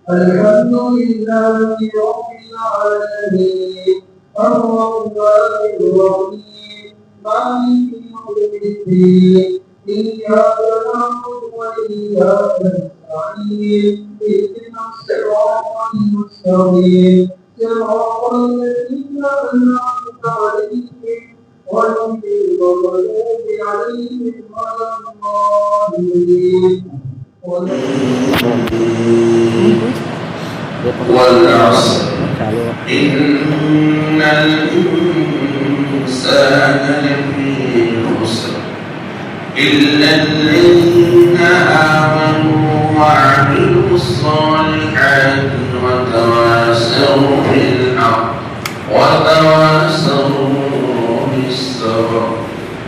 الحمد لله رب العالمين الرحمن الرحيم مالك يوم الدين إياك نعبد وإياك نستعين اهدنا الصراط المستقيم صراط الذين أنعمت عليهم غير المغضوب عليهم ولا الضالين والعصر إن الإنسان لفي خسر إلا الذين آمنوا وعملوا الصالحات وتواصوا بالحق وتواصوا بالصبر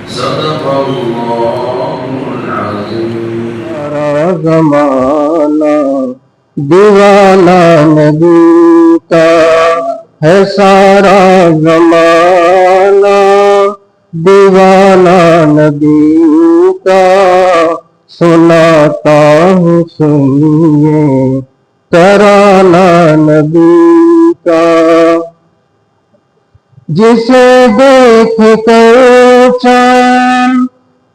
صدق الله العظيم. زمانہ دیوانہ نبی کا ہے سارا زمانہ دیوانہ نبی کا سناتا ہوں سنیے ترانہ نبی کا جسے دیکھ کر چاند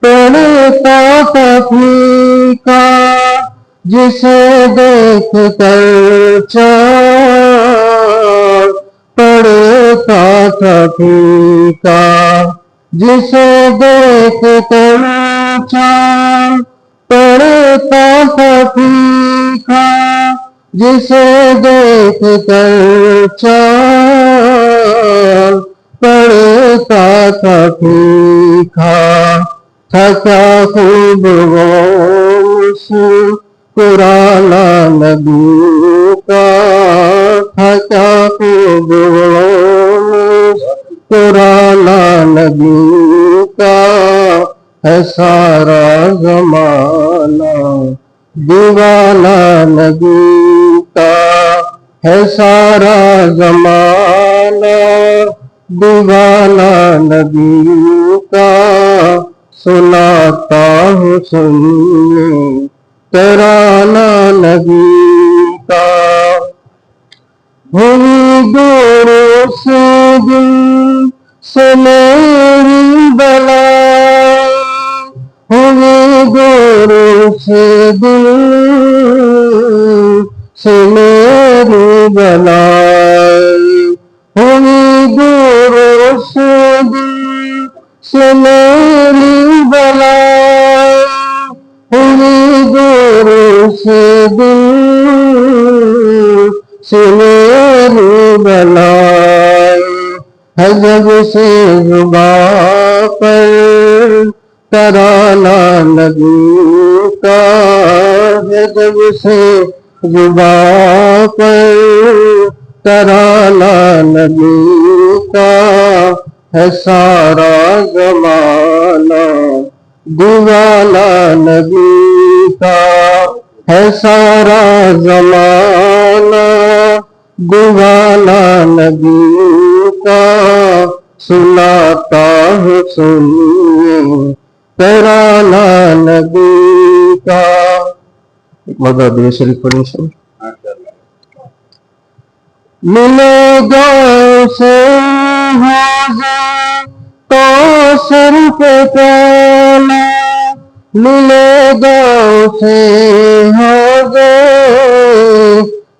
پڑتا تھا پھیکا جسے دیکھ کر چاند پڑتا تھا پھیکا جسے دیکھ کر چاند پڑتا تھا پھیکا جسے دیکھ کر چاند پڑتا تھا پھیکا تھا کیا خوب قرآن نبی کا تھا کیا خوب قرآن نبی کا ہے سارا زمانہ دیوانہ نبی کا ہے سارا زمانہ دیوانہ نبی کا سناتا ہوں سنیے ترانہ نبی کا ہوئی دور سے دل سے میری بلائی ہوئی دور سے دل سے میری بلائی ہوئی دور سے دل سے میری بلائی ہوئی دور سے دل سے میری بلائی ہے جب سے زباں پر ترانہ نبی کا ہے جب سے زباں پر ترانہ نبی کا ہے سارا زمانہ دیوانہ نبی کا ہے سارا زمانہ دیوانہ نبی کا سناتا ہوں سنیے ترانہ نبی کا. ایک مرتبہ درود شریف پڑھیں سب. ملے گا سے کوثر پہ پیالہ ملے گا سے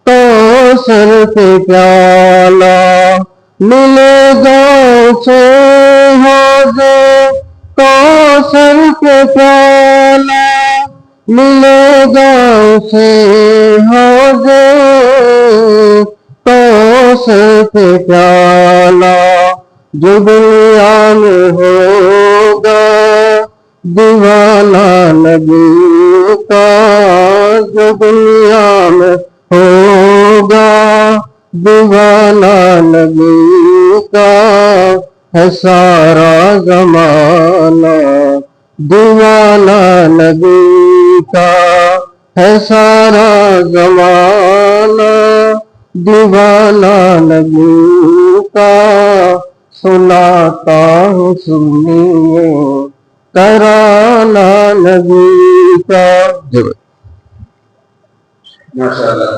کوثر پہ پیالہ ملے گا سے کوثر پہ پیالہ ملے گا سے کوثر پہ پیالہ جو دنیا میں ہوگا دیوانہ نبی کا جو دنیا میں ہوگا دیوانہ نبی کا ہے سارا زمانہ دیوانہ نبی کا ہے سارا زمانہ دیوانہ نبی کا سناتا ہوں سنیے ترانہ نبی کا. ماشاءاللہ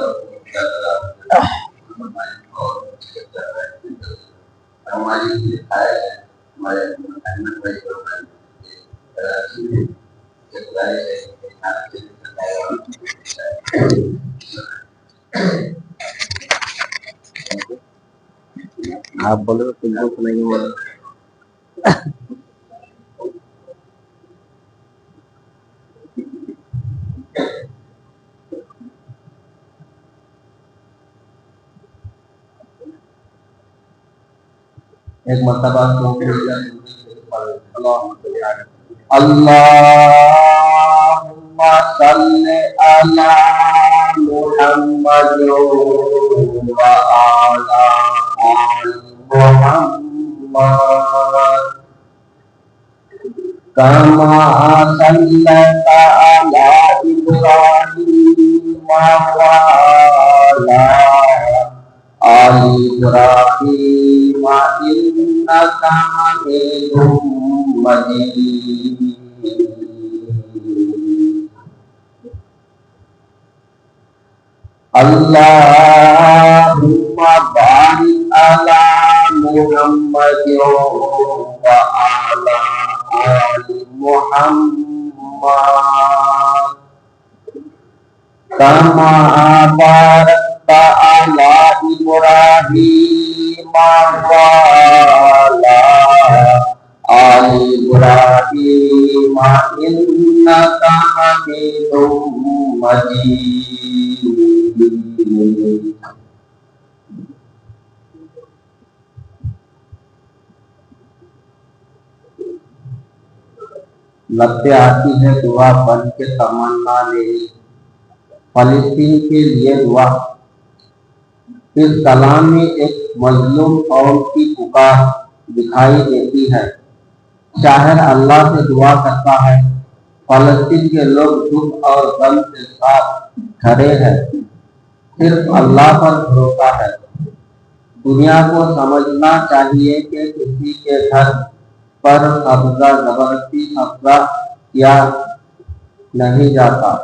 آپ بولے تو تم کو سنیں گے بولے ایک مرتبہ اللہم صلی علی محمد وعلی آل محمد کما صلیت علی ابراہیم وعلی آل ابراہیم انک حمید مجید اللہم بارک علی محمد وعلی آل محمد کما بارکت علی ابراہیم وعلی آل ابراہیم انک حمید مجید لبتے آتی ہے دعا بن کے تمنا میری فلسطین کے لیے دعا اس کلام میں ایک مظلوم قوم کی پکار دکھائی دیتی ہے شاعر اللہ سے دعا کرتا ہے فلسطین کے لوگ دکھ اور غم کے ساتھ کھڑے ہیں صرف اللہ پر بھروسہ ہے دنیا کو سمجھنا چاہیے کہ کسی کے گھر پر قبضہ زبردستی قبضہ کیا نہیں جاتا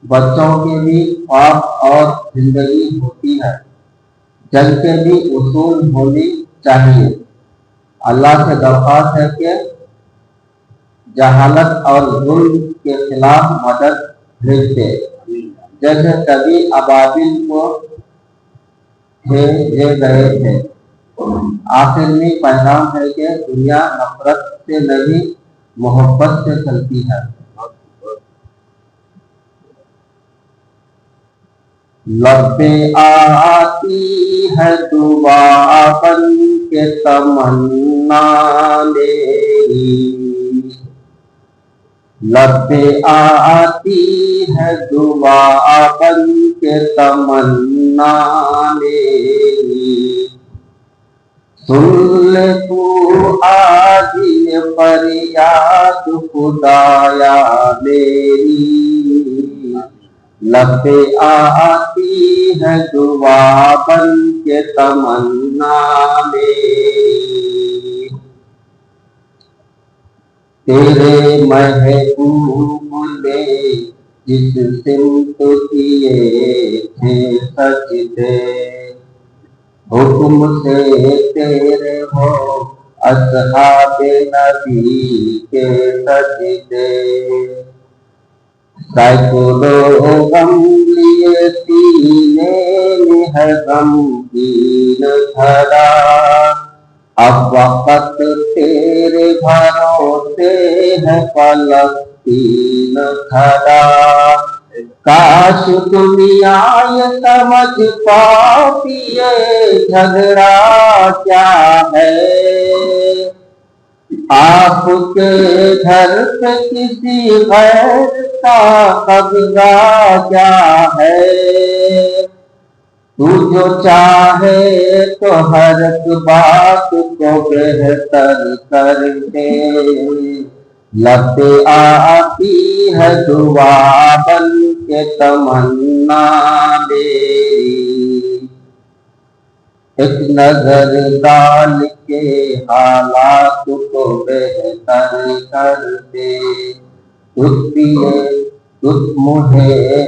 بچوں کے بھی خواب اور زندگی ہوتی ہے جنگ کے بھی اصول ہونی چاہیے اللہ سے درخواست ہے کہ جہالت اور ظلم کے خلاف مدد بھیج دے جیسے کبھی ابابیل کو بھیجے گئے تھے آخر میں پیغام ہے کہ دنیا نفرت سے نہیں محبت سے چلتی ہے لبے آتی ہے دعا بن کے تمنا میری لبے آتی ہے دعا بن کے تمنا میری سن لے تو آج یہ فریاد خدایا میری لبے آتی ہے دعا بن کے تمنا میری تیرے محبوب نے جس سمت کیے تھے سجدے حکم سے تیرے ہو اصحاب نبی کے سجدے سینکڑوں غم لیے سینے میں ہے غمگین دھرا اب وقت تیرے بھروسے ہے فلسطین کھڑا کاش دنیا یہ سمجھ پاتی ہے جھگڑا کیا ہے آپ کے گھر پہ کسی غیر کا قبضہ کیا ہے تو جو چاہے تو ہر ایک بات کو بہتر کر دے لبے آتی ہے دعا بن کے تمنا میری ایک نظر ڈال کے حالات کو بہتر کر دے تجھ مجھے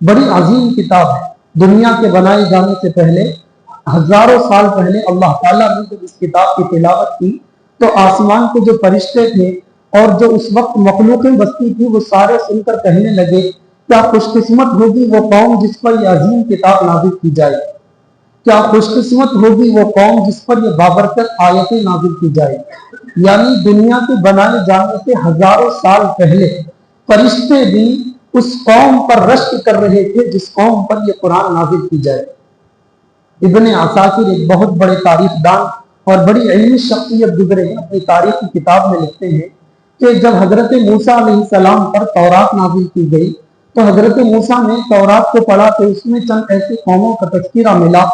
بڑی عظیم کتاب ہے. دنیا کے بنائے جانے سے پہلے ہزاروں سال پہلے اللہ تعالیٰ نے جب اس کتاب کی تلاوت کی تو آسمان کے جو فرشتے تھے اور جو اس وقت مخلوقیں بستی تھی وہ سارے سن کر کہنے لگے کیا خوش قسمت ہوگی وہ قوم جس پر یہ عظیم کتاب نازل کی جائے, کیا خوش قسمت ہوگی وہ قوم جس پر یہ بابرکت آیتیں نازل کی جائے. یعنی دنیا کے بنائے جانے سے ہزاروں سال پہلے فرشتے بھی اس قوم پر رشک کر رہے تھے جس قوم پر یہ قرآن نازل کی جائے. ابن عساکر ایک بہت بڑے تاریخ دان اور بڑی علمی شخصیت گزرے ہیں, اپنی تاریخ کی کتاب میں لکھتے ہیں کہ جب حضرت موسیٰ علیہ السلام پر تورات نازل کی گئی تو حضرت موسیٰ نے تورات کو پڑھا تو اس میں چند ایسی قوموں کا تذکرہ ملا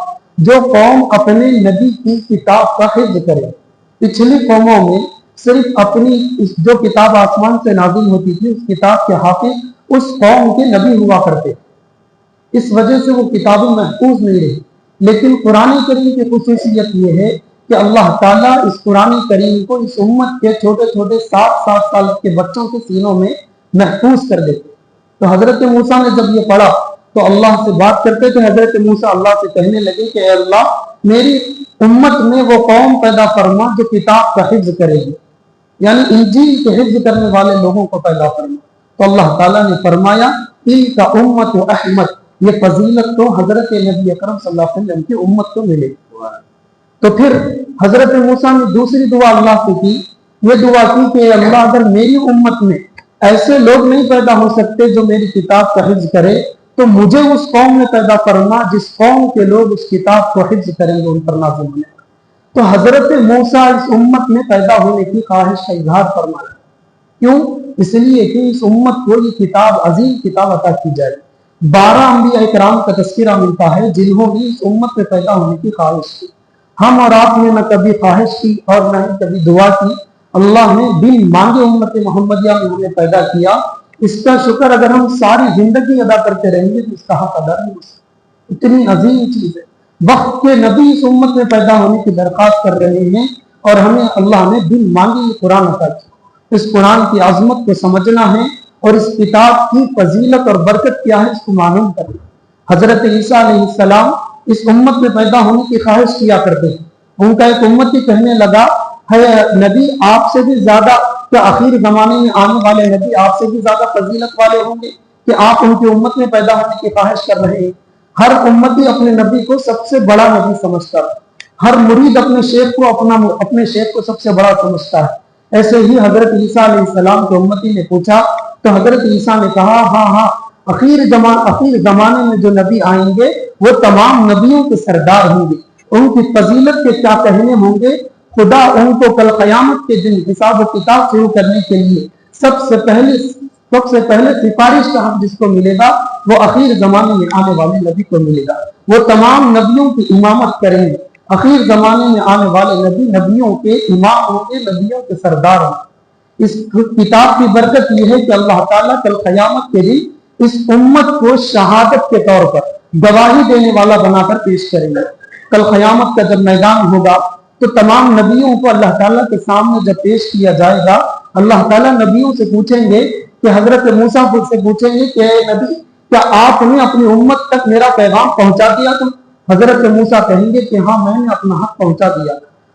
جو قوم اپنے نبی کی کتاب کا حفظ کرے. پچھلی قوموں میں صرف اپنی جو کتاب آسمان سے نازل ہوتی تھی اس کتاب کے حافظ اس قوم کے نبی ہوا کرتے, اس وجہ سے وہ کتابیں محفوظ نہیں رہی. لیکن قرآن کریم کی خصوصیت یہ ہے کہ اللہ تعالیٰ اس قرآن کریم کو اس امت کے چھوٹے چھوٹے 7 سال کے بچوں کے سینوں میں محفوظ کر دیتے. تو حضرت موسیٰ نے جب یہ پڑھا تو اللہ سے بات کرتے تھے. حضرت موسیٰ اللہ سے کہنے لگے کہ اے اللہ میری امت میں وہ قوم پیدا فرما جو کتاب کا حفظ کرے گی, یعنی انجیل کے حفظ کرنے والے لوگوں کو پیدا فرما. تو اللہ تعالیٰ نے فرمایا ان کا امت و احمد, یہ فضیلت تو حضرت نبی اکرم صلی اللہ علیہ وسلم کی امت کو ملے. تو پھر حضرت موسیٰ نے دوسری دعا اللہ سے کی, یہ دعا کی کہ اللہ اگر میری امت میں ایسے لوگ نہیں پیدا ہو سکتے جو میری کتاب کا حفظ کرے تو مجھے اس قوم میں پیدا فرما جس قوم کے لوگ اس کتاب کو حفظ کریں گے ان پر نازل ہونے. تو حضرت موسیٰ اس امت میں پیدا ہونے کی خواہش کا اظہار فرمایا. کیوں؟ اس لیے کہ اس امت کو یہ کتاب عظیم کتاب عطا کی جائے. 12 انبیاء کرام کا تذکرہ ملتا ہے جنہوں نے اس امت میں پیدا ہونے کی خواہش کی. ہم اور آپ نے نہ کبھی خواہش کی اور نہ ہی کبھی دعا کی. اللہ نے بن مانگے امت محمدیہ میں ہمیں پیدا کیا. اس کا شکر اگر ہم ساری زندگی ادا کرتے رہیں گے تو اس کا حق ادا نہیں ہو سکتا. اتنی عظیم چیز ہے. وقت کے نبی اس امت میں پیدا ہونے کی درخواست کر رہے ہیں اور ہمیں اللہ نے بن مانگے یہ قرآن عطا کیا. اس قرآن کی عظمت کو سمجھنا ہے اور اس کتاب کی فضیلت اور برکت کیا ہے اس کو معلوم کرنا. حضرت عیسیٰ علیہ السلام اس امت میں پیدا ہونے کی خواہش کیا کرتے ہیں. ان کا ایک امتی کہنے لگا ہے نبی آپ سے بھی زیادہ کیا آخری زمانے میں آنے والے نبی آپ سے بھی زیادہ فضیلت والے ہوں گے کہ آپ ان کی امت میں پیدا ہونے کی خواہش کر رہے ہیں. ہر امتی اپنے نبی کو سب سے بڑا نبی سمجھتا ہے. ہر مرید اپنے شیخ کو سب سے بڑا سمجھتا ہے. ایسے ہی حضرت عیسیٰ علیہ السلام کے امتی نے پوچھا تو حضرت عیسیٰ نے کہا ہاں اخیر زمانے میں جو نبی آئیں گے وہ تمام نبیوں کے سردار ہوں گے. ان کی فضیلت کے کیا کہنے ہوں گے. خدا ان کو کل قیامت کے دن حساب و کتاب شروع کرنے کے لیے سب سے پہلے سفارش کا حق جس کو ملے گا وہ اخیر زمانے میں آنے والے نبی کو ملے گا. وہ تمام نبیوں کی امامت کریں گے. اخیر زمانے میں آنے والے نبی نبیوں کے امام ہوں گے, نبیوں کے سردار ہوں گے. اس کتاب کی برکت یہ ہے کہ اللہ تعالیٰ کل قیامت کے دن اس امت کو شہادت کے طور پر گواہی دینے والا بنا کر پیش کریں گے. کل قیامت کا جب میدان ہوگا تو تمام نبیوں کو اللہ تعالیٰ کے سامنے جب پیش کیا جائے گا اللہ تعالیٰ نبیوں سے پوچھیں گے کہ حضرت موسیٰ سے پوچھیں گے کہ اے نبی کیا آپ نے اپنی امت تک میرا پیغام پہنچا دیا؟ تو حضرت موسیٰ کہیں گے کہ ہاں میں نے اپنا حق پہنچا دیا.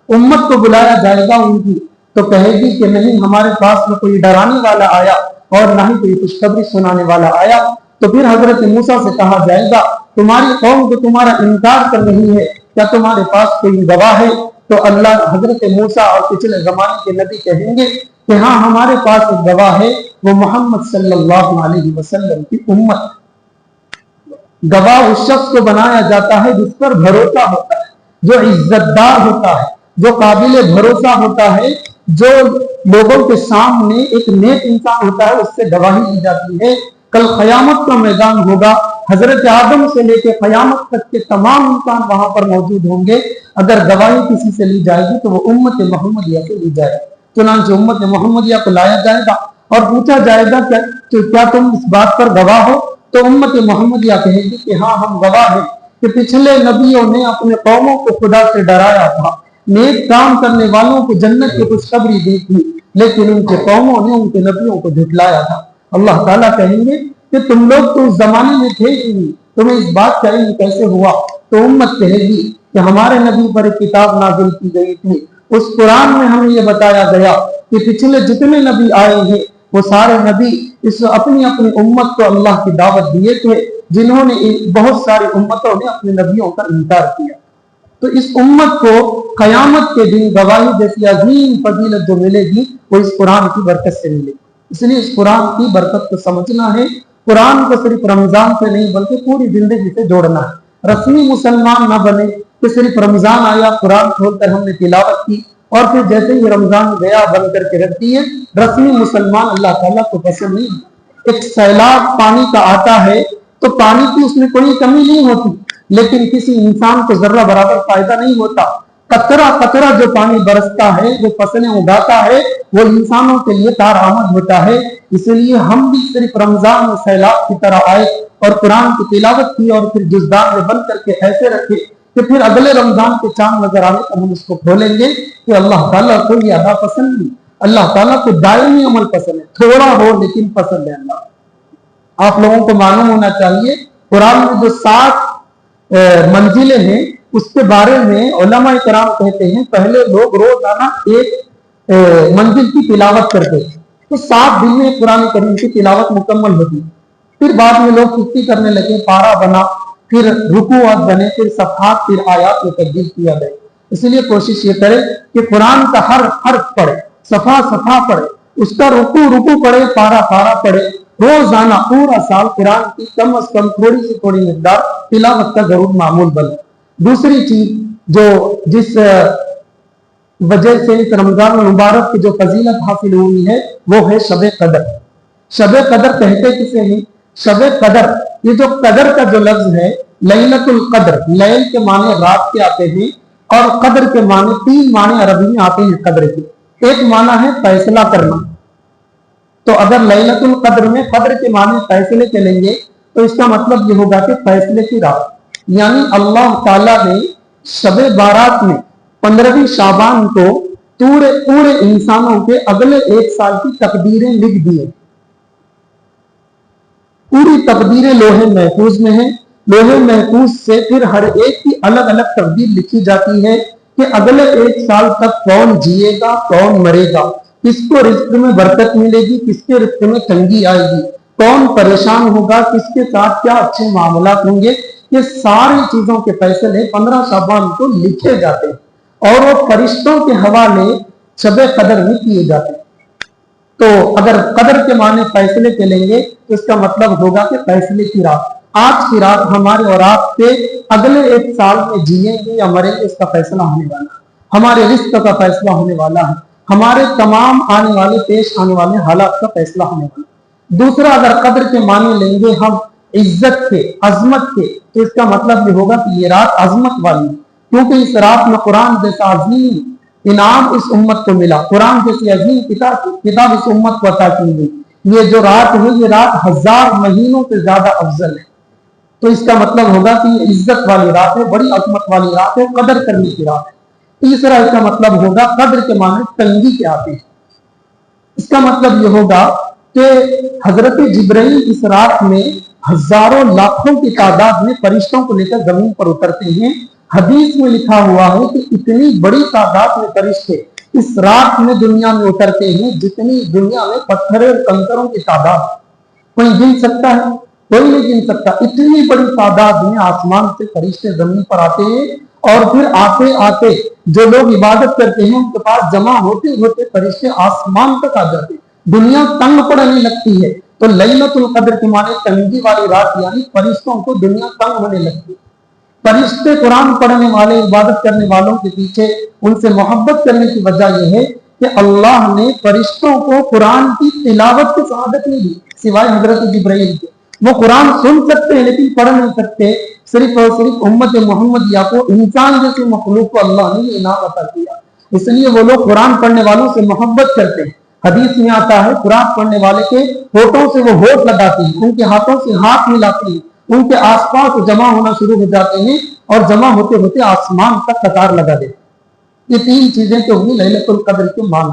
امت کو بلایا جائے گا ان کی تو کہے گی کہ نہیں ہمارے پاس نہ کوئی ڈرانے والا آیا اور نہ ہی کوئی خوشخبری سنانے والا آیا. تو پھر حضرت موسیٰ سے کہا جائے گا تمہاری قوم کو تمہارا انکار کر رہی ہے, کیا تمہارے پاس کوئی گواہ ہے؟ تو اللہ حضرت موسیٰ اور پچھلے زمانے کے نبی کہیں گے کہ ہاں ہمارے پاس ایک گواہ ہے, وہ محمد صلی اللہ علیہ وسلم کی امت. گواہ اس شخص کو بنایا جاتا ہے جس پر بھروسہ ہوتا ہے, جو عزت دار ہوتا ہے, جو قابل بھروسہ ہوتا ہے, جو لوگوں کے سامنے ایک نیک انسان ہوتا ہے, اس سے گواہی دی جاتی ہے. کل قیامت کا میدان ہوگا, حضرت آدم سے لے کے قیامت تک کے تمام انسان وہاں پر موجود ہوں گے. اگر گواہی کسی سے لی جائے گی تو وہ امت محمدیہ سے لی جائے گی. چنانچہ امت محمدیہ کو لایا جائے گا اور پوچھا جائے گا کیا تم اس بات پر گواہ ہو؟ تو امت محمدیہ کہے گی کہ ہاں ہم گواہ ہیں کہ پچھلے نبیوں نے اپنے قوموں کو خدا سے ڈرایا تھا, نیک کام کرنے والوں کو جنت کی خوشخبری دی تھی, لیکن ان کے قوموں نے ان کے نبیوں کو جھٹلایا تھا. اللہ تعالیٰ کہیں گے کہ تم لوگ تو اس زمانے میں تھے ہی نہیں، تمہیں اس بات کا علم کیسے ہوا؟ تو امت کہے گی کہ ہمارے نبی پر ایک کتاب نازل کی گئی تھی، اس قرآن میں ہمیں یہ بتایا گیا کہ پچھلے جتنے نبی آئے ہیں وہ سارے نبی اپنی اپنی امت کو اللہ کی دعوت دیے تھے، جنہوں نے بہت ساری امتوں نے اپنے نبیوں کا انکار کیا۔ تو اس امت کو قیامت کے دن گواہی جیسی عظیم فضیلت جو ملے گی وہ اس قرآن کی برکت سے ملے گی۔ اس لیے اس قرآن کی برکت کو سمجھنا ہے، قرآن کو صرف رمضان سے نہیں بلکہ پوری زندگی سے جوڑنا ہے۔ رسمی مسلمان نہ بنے کہ صرف رمضان آیا قرآن کھول کر ہم نے تلاوت کی اور پھر جیسے ہی رمضان گیا بند کر کے رکھ دیے۔ رسمی مسلمان اللہ تعالیٰ کو پسند نہیں۔ ایک سیلاب پانی کا آتا ہے تو پانی کی اس میں کوئی کمی نہیں ہوتی، لیکن کسی انسان کو ذرہ برابر فائدہ نہیں ہوتا۔ قطرہ قطرہ جو پانی برستا ہے، جو فصلیں اگاتا ہے، وہ انسانوں کے لیے کارآمد ہوتا ہے۔ اس لیے ہم بھی صرف رمضان میں سیلاب کی طرح آئے اور قرآن کی تلاوت کی اور پھر جزدان میں بند کر کے ایسے رکھے کہ پھر اگلے رمضان کے چاند نظر آنے پر ہم اس کو کھولیں گے کہ اللہ تعالیٰ کو یہ ادا پسند نہیں، اللہ تعالیٰ کو دائمی عمل پسند ہے، تھوڑا ہو لیکن پسند ہے اللہ۔ آپ لوگوں کو معلوم ہونا چاہیے قرآن میں جو 7 منزلیں ہیں اس کے بارے میں علماء کرام کہتے ہیں پہلے لوگ روزانہ ایک منزل کی تلاوت کرتے ہیں تو 7 دن میں قرآن کریم کی تلاوت مکمل ہوتی، پھر بعد میں لوگ سستی کرنے لگے، پارا بنا، پھر رکوعات بنے، پھر صفحات، پھر آیات میں تبدیل کیا گیا۔ اس لیے کوشش یہ کرے کہ قرآن کا ہر حرف پڑھے، صفحہ پڑھے، اس کا رکوع پڑھے، پارا پڑھے، روزانہ پورا سال قرآن کی کم از کم تھوڑی سی تھوڑی مقدار تلاوت کا ضرور معمول بنے۔ دوسری چیز جو جس وجہ سے اس رمضان المبارک کی جو فضیلت حاصل ہوئی ہے وہ ہے شب قدر۔ شب قدر کہتے کسے ہیں؟ شب قدر، یہ جو قدر کا جو لفظ ہے، لیلۃ القدر، لیل کے معنی رات کے آتے ہیں اور قدر کے معنی 3 معنی عربی میں آتے ہیں قدر کے۔ ایک معنی ہے فیصلہ کرنا، تو اگر لیلۃ القدر میں قدر کے معنی فیصلے کے لیں گے تو اس کا مطلب یہ ہوگا کہ فیصلے کی رات، یعنی اللہ تعالیٰ نے شب بارات میں 15ویں شعبان کو پورے انسانوں کے اگلے 1 سال کی تقدیریں لکھ دیے۔ پوری تقدیریں لوہے محفوظ میں ہیں، لوہے محفوظ سے پھر ہر ایک کی الگ الگ تقدیر لکھی جاتی ہے کہ اگلے 1 سال تک کون جیے گا، کون مرے گا، کس کو رزق میں برکت ملے گی، کس کے رزق میں تنگی آئے گی، کون پریشان ہوگا، کس کے ساتھ کیا اچھے معاملات ہوں گے۔ یہ ساری چیزوں کے فیصلے 15 شعبان کو لکھے جاتے ہیں اور وہ فرشتوں کے حوالے شب قدر میں کیے جاتے ہیں۔ تو اگر قدر کے معنی فیصلے کے لیں گے تو اس کا مطلب ہوگا کہ فیصلے کی رات، آج کی رات ہمارے اور آپ کے اگلے 1 سال میں جییں گے یا مریں گے اس کا فیصلہ ہونے والا ہے، ہمارے رزق کا فیصلہ ہونے والا ہے، ہمارے تمام آنے والے پیش آنے والے حالات کا فیصلہ ہونے والا ہے۔ دوسرا اگر قدر کے معنی لیں گے ہم عزت کے، عظمت کے، تو اس کا مطلب یہ ہوگا کہ یہ رات عظمت والی ہے، کیونکہ اس رات میں قرآن جیسا عظیم انعام اس امت کو ملا، قرآن جیسی عظیم کتاب اس امت کو عطا کی گئی۔ یہ جو رات ہے یہ رات 1000 مہینوں سے زیادہ افضل ہے، تو اس کا مطلب ہوگا کہ یہ عزت والی رات ہے، بڑی عظمت والی رات ہے، قدر کرنے کی رات ہے۔ تیسرا اس کا مطلب ہوگا قدر کے معنی تنگی کے آتے ہیں، اس کا مطلب یہ ہوگا کہ حضرت جبرائیل اس رات میں ہزاروں لاکھوں کی تعداد میں فرشتوں کو لے کر زمین پر اترتے ہیں۔ حدیث میں لکھا ہوا ہے کہ اتنی بڑی تعداد میں فرشتے اس رات میں دنیا میں اترتے ہیں جتنی دنیا میں پتھر اور کنکروں کی تعداد کوئی گن سکتا ہے؟ کوئی نہیں گن سکتا۔ اتنی بڑی تعداد میں آسمان سے فرشتے زمین پر آتے ہیں اور پھر آتے آتے جو لوگ عبادت کرتے ہیں ان کے پاس جمع ہوتے ہوتے فرشتے آسمان تک آ جاتے ہیں، دنیا تنگ پڑنے لگتی ہے۔ تو لیلۃ القدر کے معنی تنگی والی رات، یعنی فرشتوں کو دنیا تنگ ہونے لگتی ہے۔ فرشتے قرآن پڑھنے والے، عبادت کرنے والوں کے پیچھے ان سے محبت کرنے کی وجہ یہ ہے کہ اللہ نے فرشتوں کو قرآن کی تلاوت کی سعادت نہیں دی، سوائے حضرت جبرائیل کے۔ وہ قرآن سن سکتے ہیں لیکن پڑھ نہیں سکتے، صرف اور صرف امت محمدیہ کو، انسان جیسے مخلوق کو اللہ نے یہ انعام عطا کیا، اس لیے وہ لوگ قرآن پڑھنے والوں سے محبت کرتے ہیں۔ حدیث میں آتا ہے قرآن پڑھنے والے کے ہونٹوں سے وہ ہونٹ لگاتے ہیں، ان کے ہاتھوں سے ہاتھ ملاتے ہیں، ان کے آس پاس جمع ہونا شروع ہو جاتے ہیں اور جمع ہوتے ہوتے آسمان تک قطار لگا دیتے ہیں۔ یہ 3 چیزیں تو ہوئی لیلۃ القدر کے معنی۔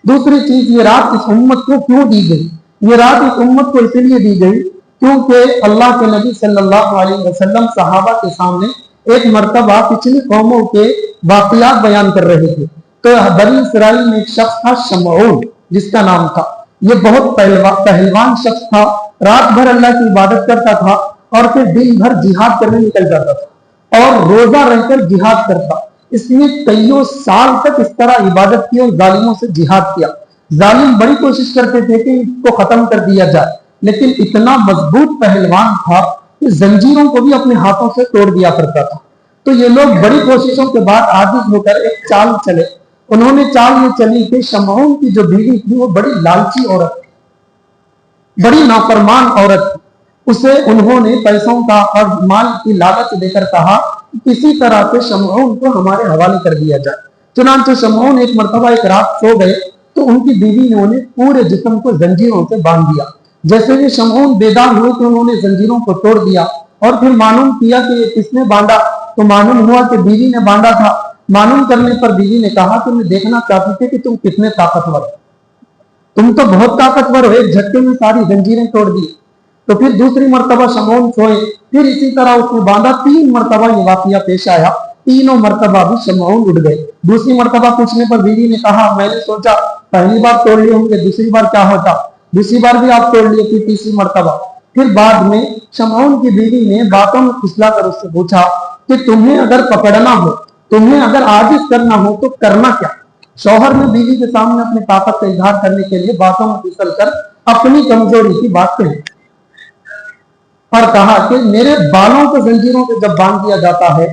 دوسری چیز، یہ رات اس امت کو کیوں دی گئی؟ یہ رات اس امت کو اس لیے دی گئی کیونکہ اللہ کے نبی صلی اللہ علیہ وسلم صحابہ کے سامنے ایک مرتبہ پچھلی قوموں کے واقعات بیان کر رہے تھے، تو بنی اسرائیل میں ایک شخص تھا شمعون جس کا نام تھا. یہ بہت پہلوان شخص تھا، رات بھر اللہ کی عبادت کرتا تھا اور پھر دن بھر جہاد کرنے نکل جاتا تھا اور روزہ رہ کر جہاد کرتا. اس نے کئیوں سال تک اس طرح عبادت کی اور ظالموں سے جہاد کیا. ظالم بڑی کوشش کرتے تھے کہ اس کو ختم کر دیا جائے، لیکن اتنا مضبوط پہلوان تھا کہ زنجیروں کو بھی اپنے ہاتھوں سے توڑ دیا کرتا تھا. تو یہ لوگ بڑی کوششوں کے بعد عاجز ہو کر ایک چال چلے. انہوں نے چال یہ چلی کہ شمعون کی جو بیوی تھی وہ بڑی لالچی عورت تھی، بڑی نافرمان عورت تھی. اسے انہوں نے پیسوں کا اور مال کی لالچ دے کر کہا کہ کسی طرح سے شمعون کو ہمارے حوالے کر دیا جائے. چنانچہ شمعون ایک مرتبہ ایک رات سو گئے تو ان کی بیوی نے انہیں پورے جسم کو زنجیروں سے باندھ دیا. جیسے ہی شمعون بیدار ہوئے تو انہوں نے زنجیروں کو توڑ دیا اور پھر معلوم کیا کہ یہ کس نے باندھا، تو معلوم ہوا کہ بیوی نے باندھا تھا. معلوم کرنے پر بیوی نے کہا کہ میں دیکھنا چاہتی تھی کہ تم کتنے طاقتور، تم تو بہت طاقتور ہو، ایک جھٹکے میں ساری زنجیریں توڑ دی. تو پھر دوسری مرتبہ شمعون سوئے، پھر اسی طرح اس نے باندھا. 3 مرتبہ یہ واقعہ پیش آیا، تینوں مرتبہ بھی شمعون اٹھ گئے. دوسری مرتبہ پوچھنے پر بیوی نے کہا میں نے سوچا پہلی بار توڑ لیے ہوں گے، دوسری بار کیا ہوتا، دوسری بار بھی آپ توڑ لیے. پھر تیسری مرتبہ. پھر بعد میں شمعون کی بیوی نے باتوں میں پھسلا کر اس سے پوچھا کہ تمہیں اگر پکڑنا ہو، تمہیں اگر عاجز کرنا ہو تو کرنا کیا. شوہر نے بیوی کے سامنے اپنی طاقت کا اظہار کرنے کے لیے باتوں میں پھسل کر اپنی کمزوری کی بات کہی اور کہا کہ میرے بالوں کو زنجیروں سے جب باندھ دیا جاتا ہے،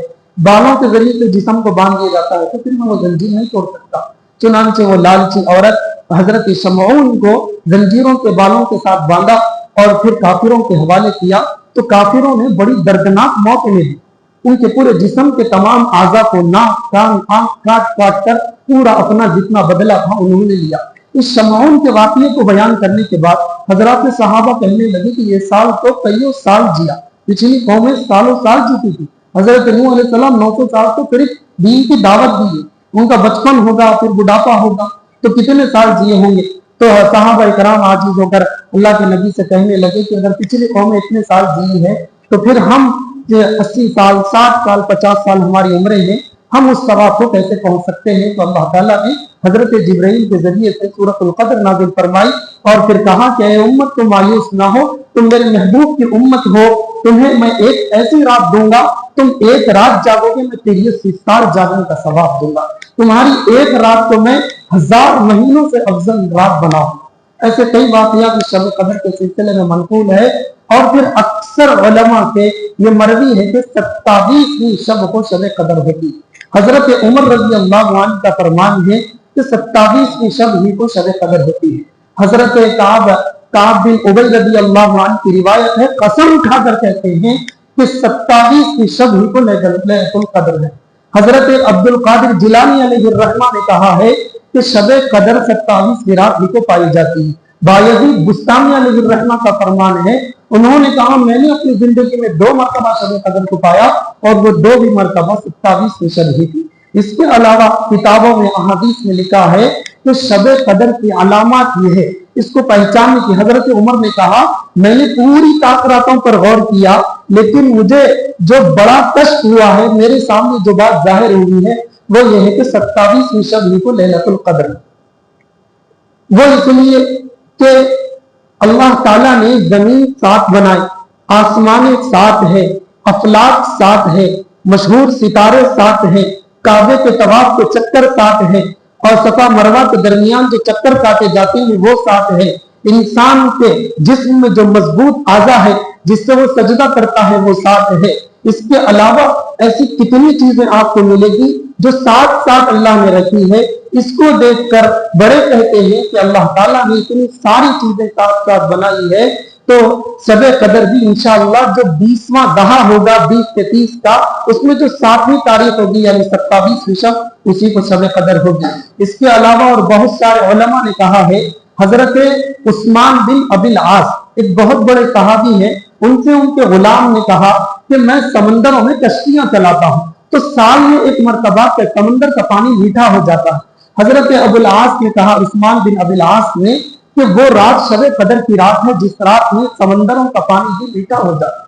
بالوں کے ذریعے سے جسم کو باندھ دیا جاتا ہے تو پھر میں وہ زنجیر نہیں توڑ سکتا. چنانچہ وہ لالچی عورت حضرت شمعون کو زنجیروں کے بالوں کے ساتھ باندھا اور پھر کافروں کے حوالے کیا. تو کافروں نے بڑی دردناک موت انہیں دی. ان کے پورے جسم کے تمام اعضاء کو ناک کان آنکھ کاٹ کاٹ کر پورا اپنا جتنا بدلہ تھا انہوں نے لیا. اس شمعون کے واقعے کو بیان کرنے کے بعد حضرات صحابہ کہنے لگے کہ یہ سال تو کئیوں سال جیا، پچھلی قومیں سالوں سال جیتی تھی. حضرت نوح علیہ السلام 900 سال تو قریب دین کی دعوت دی ہے، ان کا بچپن ہوگا پھر بڑھاپا ہوگا تو کتنے سال جیے ہوں گے. تو صحابہ کرام عاجز ہو کر اللہ کے نبی سے کہنے لگے کہ اگر پچھلی قومیں اتنے سال جی ہے تو پھر ہم 80 سال 60 سال 50 سال ہماری عمریں ہیں، ہم اس ثواب کو کیسے پہنچ سکتے ہیں. تو اللہ تعالیٰ نے حضرت جبرائیل کے ذریعے سے سورۃ القدر نازل فرمائی اور پھر کہا کہ اے امت تم مایوس نہ ہو، تم میرے محبوب کی امت ہو، تمہیں میں ایک ایسی رات دوں گا، تم ایک رات جاگو گے میں 63 سال جاگنے کا ثواب دوں گا، تمہاری ایک رات کو میں 1000 مہینوں سے افضل رات بناؤں. ایسے کئی واقعات شب قدر کے سلسلے میں منقول ہے. اور پھر اکثر علماء کے یہ مروی ہے کہ 27ویں شب کو شب قدر ہوتی. حضرت عمر رضی اللہ عنہ کا فرمان ہے کہ 27ویں شب ہی کو شب قدر ہوتی ہے. حضرت کعب بن عبی رضی اللہ عنہ کی روایت ہے، قسم اٹھا کر کہتے ہیں کہ 27ویں شب ہی کو لیلۃ القدر ہے. حضرت عبد القادر جیلانی علیہ الرحمہ نے کہا ہے کہ شب قدر 27ویں رات ہی کو پائی جاتی ہے. بایزید بستامی علیہ الرحمہ کا فرمان ہے، انہوں نے کہا میں نے اپنی زندگی میں 2 مرتبہ شب قدر کو پایا اور وہ 2 بھی مرتبہ 27ویں شب ہی تھی. اس کے علاوہ کتابوں میں احادیث میں لکھا ہے کہ شب قدر کی علامات یہ ہے، اس کو پہچاننے کی. حضرت عمر نے کہا میں نے پوری تاثراتوں پر غور کیا لیکن مجھے جو بڑا کشف ہوا ہے، میرے سامنے جو بات ظاہر ہوئی ہے وہ یہ ہے کہ 27ویں شب ہی کو لیلۃ القدر. وہ اس لیے کہ اللہ تعالیٰ نے زمین 7 بنائی، آسمان 7 ہے، افلاک 7 ہے، مشہور ستارے 7 ہیں، کعبے کے طواف کے چکر 7 ہیں اور صفا مروہ کے درمیان جو چکر کاٹے جاتے ہیں وہ 7 ہیں. انسان کے جسم میں جو مضبوط اعضاء ہے جس سے وہ سجدہ کرتا ہے وہ 7 ہے. اس کے علاوہ ایسی کتنی چیزیں آپ کو ملے گی جو 7 اللہ نے رکھی ہے. اس کو دیکھ کر بڑے کہتے ہیں کہ اللہ تعالیٰ نے اتنی ساری چیزیں 7 بنائی ہے تو شب قدر بھی انشاءاللہ جو 20واں دہا ہوگا 20 سے 30 کا، اس میں جو 7ویں تاریخ ہوگی یعنی 27ویں شب، اسی کو شب قدر ہوگی. اس کے علاوہ اور بہت سارے علماء نے کہا ہے، حضرت عثمان بن ابی العاص ایک بہت بڑے صحابی ہیں، ان سے ان کے غلام نے کہا کہ میں سمندروں میں کشتیاں چلاتا ہوں تو سال میں ایک مرتبہ سمندر کا پانی میٹھا ہو جاتا ہے. حضرت ابو العاص نے کہا عثمان بن ابی العاص نے کہ وہ رات شب قدر کی رات ہے جس رات میں سمندروں کا پانی بھی میٹھا ہو جاتا۔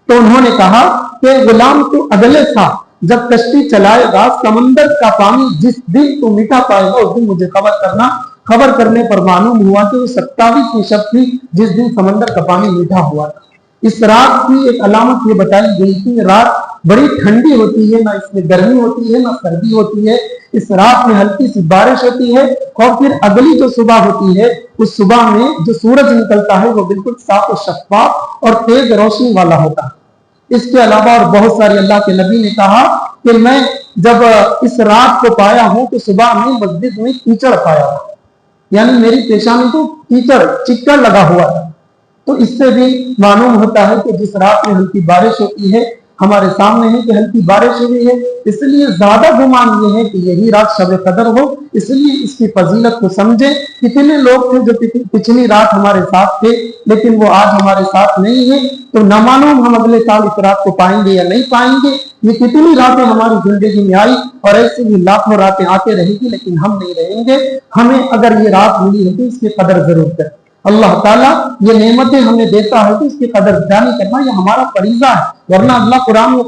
تو انہوں نے کہا کہ غلام تو اگلے سال جب کشتی چلائے گا سمندر کا پانی جس دن تو میٹھا پائے گا اس دن مجھے خبر کرنا۔ خبر کرنے پر معلوم ہوا کہ وہ 27ویں شب تھی جس دن سمندر کا پانی میٹھا ہوا تھا۔ اس رات کی ایک علامت یہ بتائی گئی تھی، رات بڑی ٹھنڈی ہوتی ہے، نہ اس میں گرمی ہوتی ہے نہ سردی ہوتی ہے، اس رات میں ہلکی سی بارش ہوتی ہے، اور پھر اگلی جو صبح ہوتی ہے اس صبح میں جو سورج نکلتا ہے وہ بالکل صاف و شفاف اور تیز روشنی والا ہوتا ہے۔ اس کے علاوہ اور بہت ساری اللہ کے نبی نے کہا کہ میں جب اس رات کو پایا ہوں تو صبح میں مسجد میں کیچڑ پایا ہوں، یعنی میری پیشانی تو کیچڑ چکر لگا ہوا تھا۔ تو اس سے بھی معلوم ہوتا ہے کہ جس رات میں ہلکی بارش ہوتی ہے، ہمارے سامنے ہے کہ ہلکی بارش ہوئی ہے، اس لیے زیادہ گمان یہ ہے کہ یہی رات شب قدر ہو، اس لیے اس کی فضیلت کو سمجھیں۔ کتنے لوگ تھے جو پچھلی رات ہمارے ساتھ تھے لیکن وہ آج ہمارے ساتھ نہیں ہیں، تو نہ معلوم ہم اگلے سال اس رات کو پائیں گے یا نہیں پائیں گے۔ یہ کتنی راتیں ہماری زندگی میں آئی اور ایسے بھی لاکھوں راتیں آتے رہیں گی لیکن ہم نہیں رہیں گے۔ ہمیں اگر یہ رات ملی ہے تو اس کی قدر ضرور کریں۔ اللہ تعالیٰ یہ نعمتیں ہمیں دیتا ہے تو اس کی قدر دانی کرنا یہ ہمارا فریضہ ہے، ورنہ اللہ قرآن میں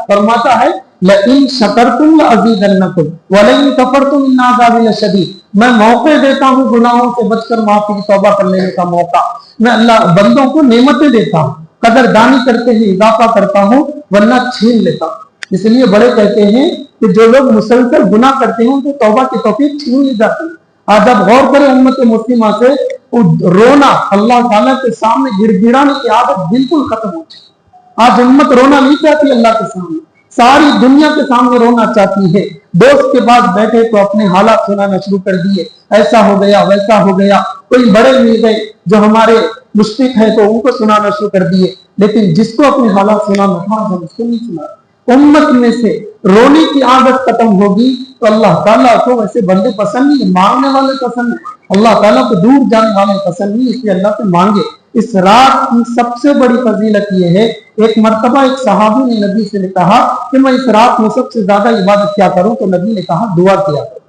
فرماتا ہے لَإِن شَكَرْتُمْ لَأَزِيدَنَّكُمْ وَلَئِن كَفَرْتُمْ إِنَّ عَذَابِي لَشَدِيدٌ۔ میں موقع دیتا ہوں گناہوں سے بچ کر معافی کی توبہ کر لینے کا موقع، میں اللہ بندوں کو نعمتیں دیتا ہوں، قدر دانی کرتے ہیں اضافہ کرتا ہوں ورنہ چھین لیتا ہوں۔ اس لیے بڑے کہتے ہیں کہ جو لوگ مسلسل گناہ کرتے ہیں ان کو توبہ کی توفیق چھین لی جاتی ہے۔ آج اب غور کریں امت مسلمہ سے رونا اللہ تعالیٰ کے سامنے گڑ گڑانے کی عادت بالکل ختم ہو چکی۔ آج امت رونا نہیں چاہتی اللہ کے سامنے، ساری دنیا کے سامنے رونا چاہتی ہے۔ دوست کے پاس بیٹھے تو اپنے حالات سنانا شروع کر دیے، ایسا ہو گیا ویسا ہو گیا، کوئی بڑے مل گئے جو ہمارے مشفق ہیں تو ان کو سنانا شروع کر دیے، لیکن جس کو اپنے حالات سنانا تھا ہم اس کو نہیں سنا۔ امت میں سے رونے کی عادت ختم ہوگی تو اللہ تعالیٰ کو ویسے بندے پسند نہیں، مانگنے والے پسند ہیں، اللہ تعالیٰ کو دور جانے والے پسند نہیں، اس لیے اللہ سے مانگے۔ اس رات کی سب سے بڑی فضیلت یہ ہے، ایک مرتبہ ایک صحابی نے نبی سے کہا کہ میں اس رات میں سب سے زیادہ عبادت کیا کروں، تو نبی نے کہا دعا کیا کرو۔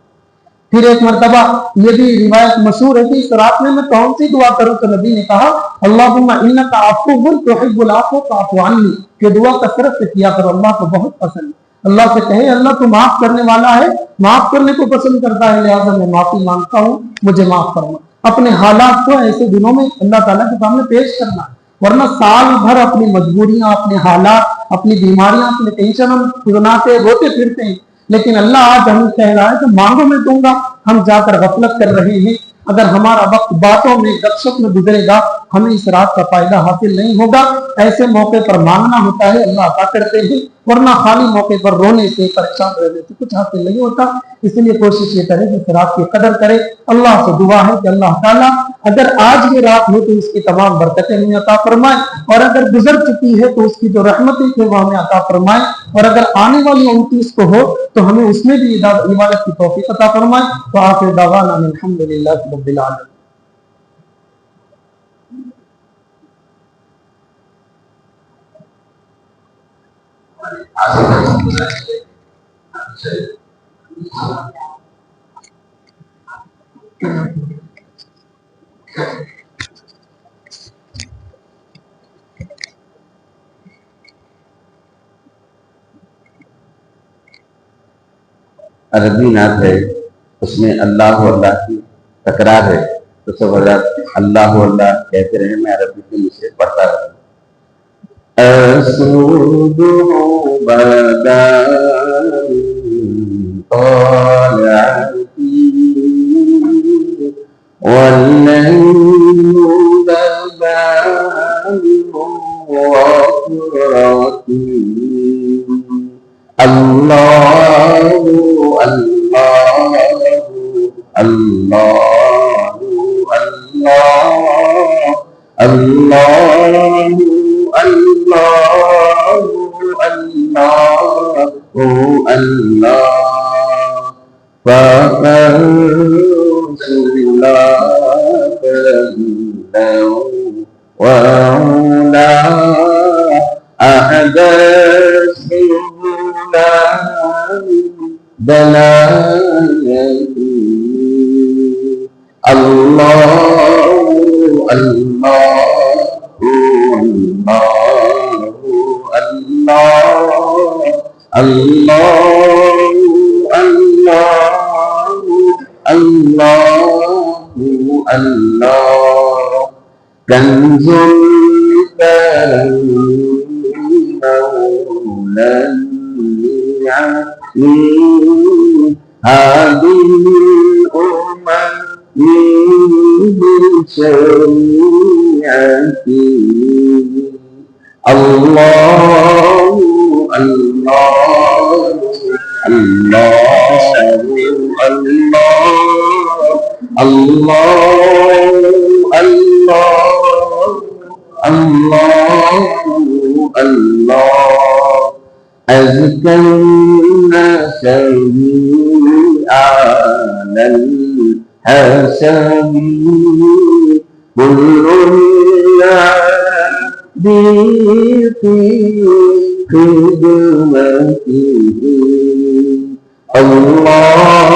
پھر ایک مرتبہ یہ بھی روایت مشہور ہے کہ اس رات میں کون سی دعا کروں، تو نبی نے کہا اللہم انک عفو تحب العفو فاعف عنی، کہ دعا کثرت سے کیا کرو، اللہ کو بہت پسند ہے۔ اللہ سے کہے اللہ تو معاف کرنے والا ہے، معاف کرنے کو پسند کرتا ہے، لہٰذا میں معافی مانگتا ہوں، مجھے معاف کرنا۔ اپنے حالات کو ایسے دنوں میں اللہ تعالیٰ کے سامنے پیش کرنا، ورنہ سال بھر اپنی مجبوریاں، اپنے حالات، اپنی بیماریاں، اپنے ٹینشن ہم سناتے روتے پھرتے ہیں، لیکن اللہ آج ہمیں کہہ رہا ہے کہ مانگو میں دوں گا، ہم جا کر غفلت کر رہے ہیں۔ اگر ہمارا وقت باتوں میں گپ شپ میں گزرے گا ہمیں اس رات کا فائدہ حاصل نہیں ہوگا۔ ایسے موقع پر مانگنا ہوتا ہے، اللہ عطا کرتے ہیں، ورنہ خالی موقع پر رونے سے پریشان رہنے سے کچھ حاصل نہیں ہوتا۔ اس لیے کوشش یہ کرے کہ اس رات کی قدر کرے۔ اللہ سے دعا ہے کہ اللہ تعالیٰ اگر آج یہ رات ہو تو اس کی تمام برکتیں ہمیں عطا فرمائے، اور اگر گزر چکی ہے تو اس کی جو رحمتیں تھے وہ ہمیں عطا فرمائے، اور اگر آنے والی 29 کو ہو تو ہمیں اس میں بھی عبادت کی توفیق عطا فرمائے۔ تو آخر دعوانا الحمدللہ رب العالمین۔ عربی نعت ہے، اس میں اللہ اللہ کی تکرار ہے، تو سب حضرات اللہ اللہ کہتے رہے، میں عربی کے نیچے پڑھتا رہا۔ أسوده بدا طالعتي والليل دبان وفرتي الله الله الله الله الله اللہ اللہ اللہ فَقَرْسُلَا وَعُلَا أَحْدَثُلَا دَلَالَتِي الله الله الله الله الله الله كنز كرمه لن يعلم هذه الأمم بشريعته الله الله الله الله الله الله الله أزكى الناس على الحسن كل العبد في خدمته الله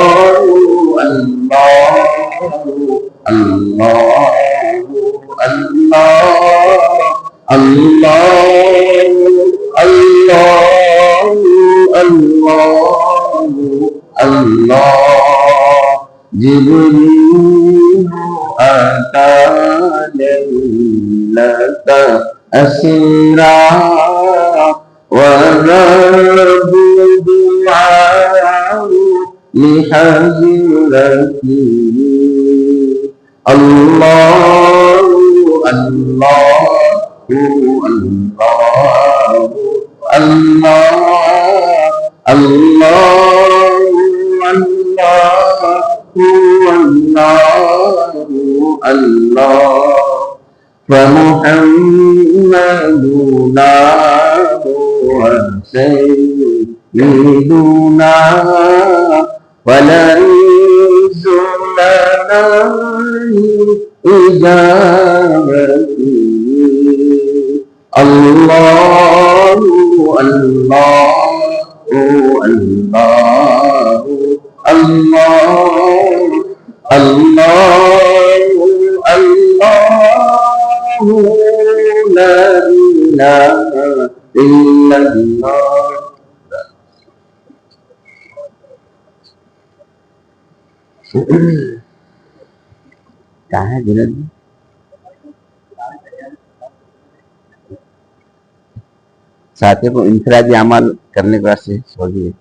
الله الله الله الله الله الله جبريل أتى ليلة أسرى والرب دعاه لحضرته الله الله الله الله الله الله الله فمحمدنا هو سيدنا وليس لنا إجابته الله الله الله الله الله الله لا إله إلا الله کہاں ہے جنید ساتھیوں کو انفرادی عمل کرنے کے واسطے چھوڑیے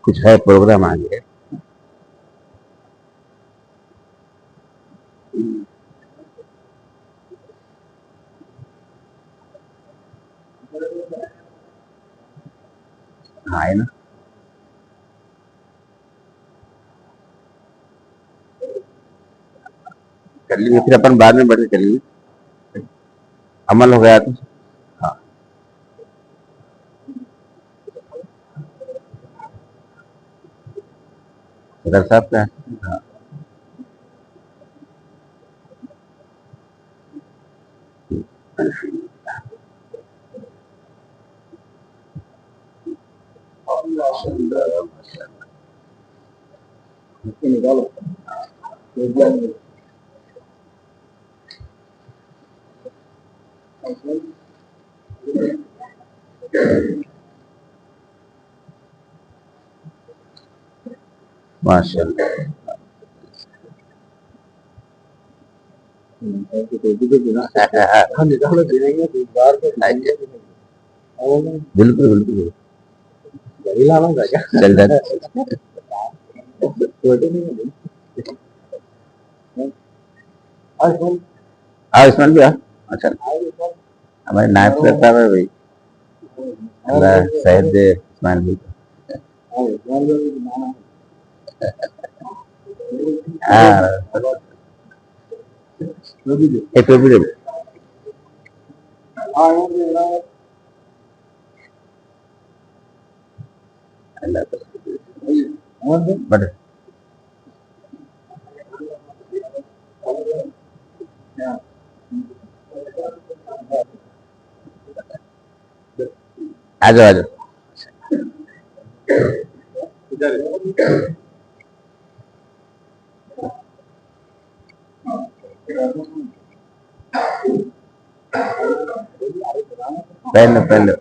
کچھ ہے پروگرام آگے ہاں ہے نا کر لیں گے پھر اپن بعد میں بڑھ کے چلیں گے عمل ہو گیا تو ہاں صدر صاحب کا ہاں ماشاء اللہ بالکل بالکل چل رہا اسماعیل بھی اچھا ہمارے نائب کرتا ہے بھائی اللہ صحت دے اسماعیل بھی ہاں ایک ٹوپی دے اللہ بڑے آ جاؤ آ جاؤ پہلے پہلے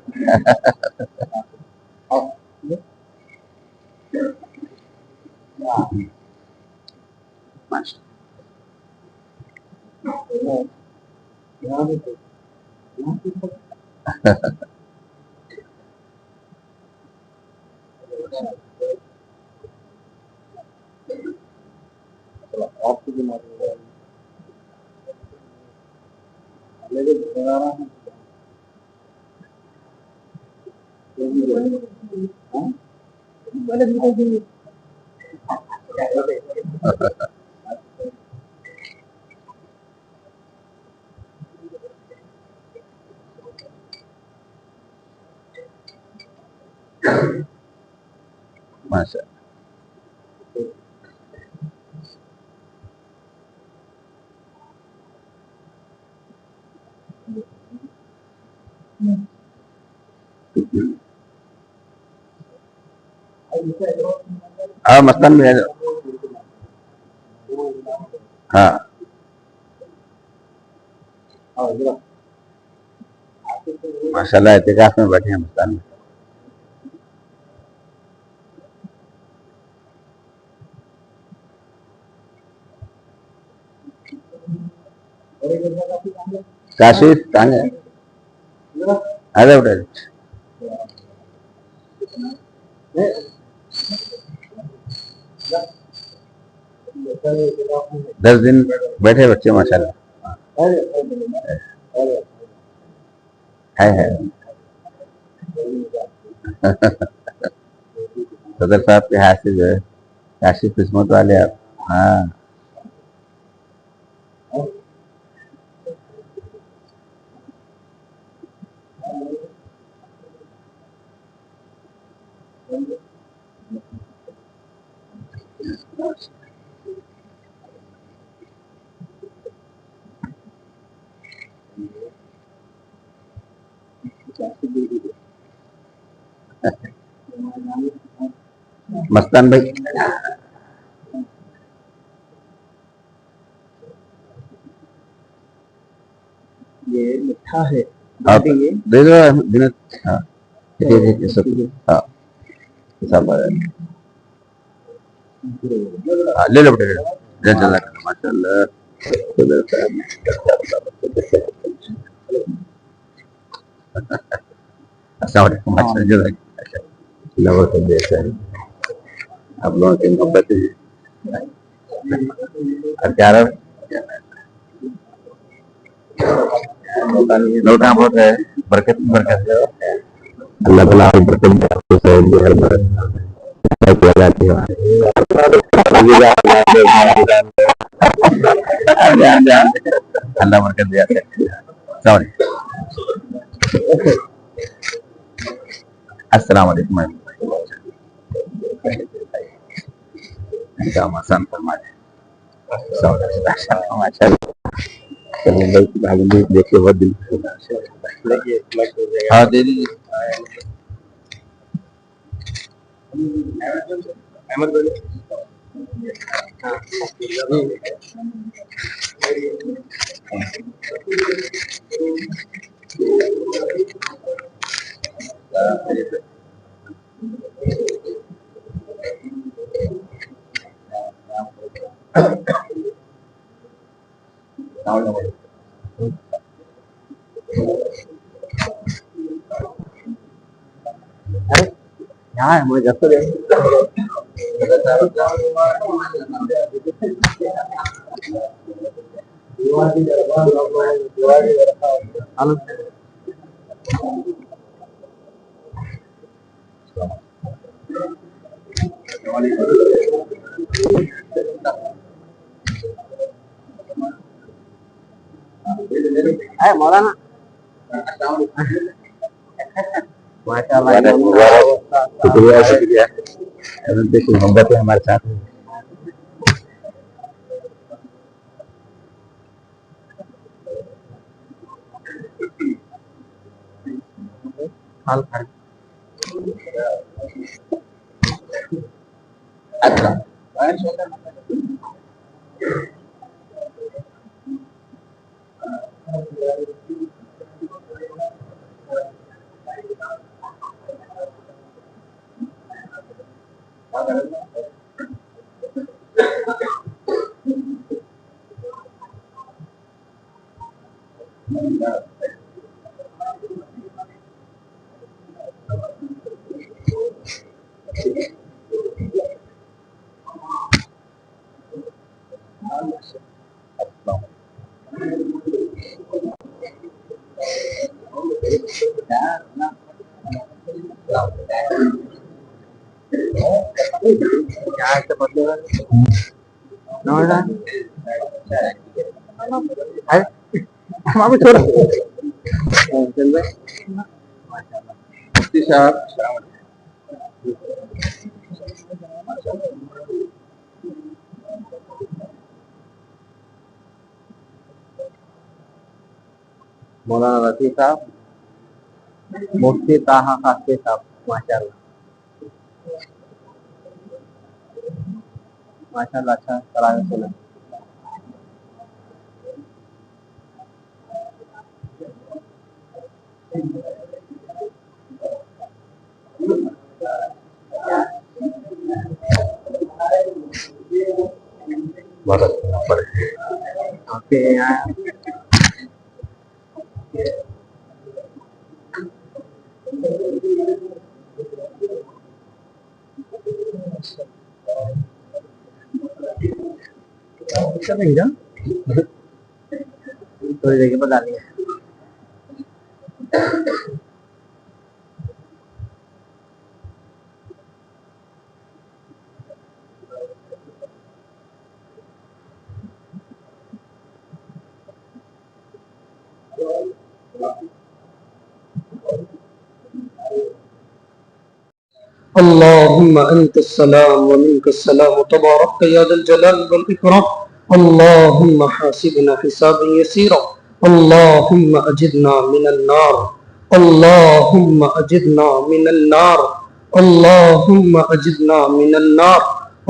ماشاء ہاں مستان بھی ہے ہاں ماشاء اللہ اعتکاف میں بیٹھے ہیں مستان میں کاشف کہاں ہے آدھا اٹھا 10 دن بیٹھے بچے ماشاء اللہ ہے صدر صاحب کے ہاتھ سے جو ہے کاشف قسمت والے آپ ہاں مستان بھائی یہ میٹھا ہے دے دو جنت ہاں ہاں لے لو بیٹے ماشاء اللہ السلام علیکم آپ لوگوں کی محبت کیا رہا لوٹا بہت ہے برکت برکت اللہ تعالیٰ برکت اللہ برکت دیا السلام علیکم آسان فرمائے دیکھیے بہت دل ہاں دے دیجیے یہاں ہے مجھے مولانا شکریہ شکریہ دیکھیے محبت ہے ہمارے ساتھ اچھا مفتی صاحب مولانا رفیع صاحب مفتی طاہا خاصی صاحب ماشاءاللہ ماشاءاللہ اچھا کرایا سنا بہت اچھا پڑے آپ کے یہاں تھوڑی دیکھے بتا دیں اللهم أنت السلام ومنك السلام تبارك يا ذا الجلال والإكرام اللهم حاسبنا حسابا يسيرا اللهم أجرنا من النار اللهم أجرنا من النار اللهم أجرنا من النار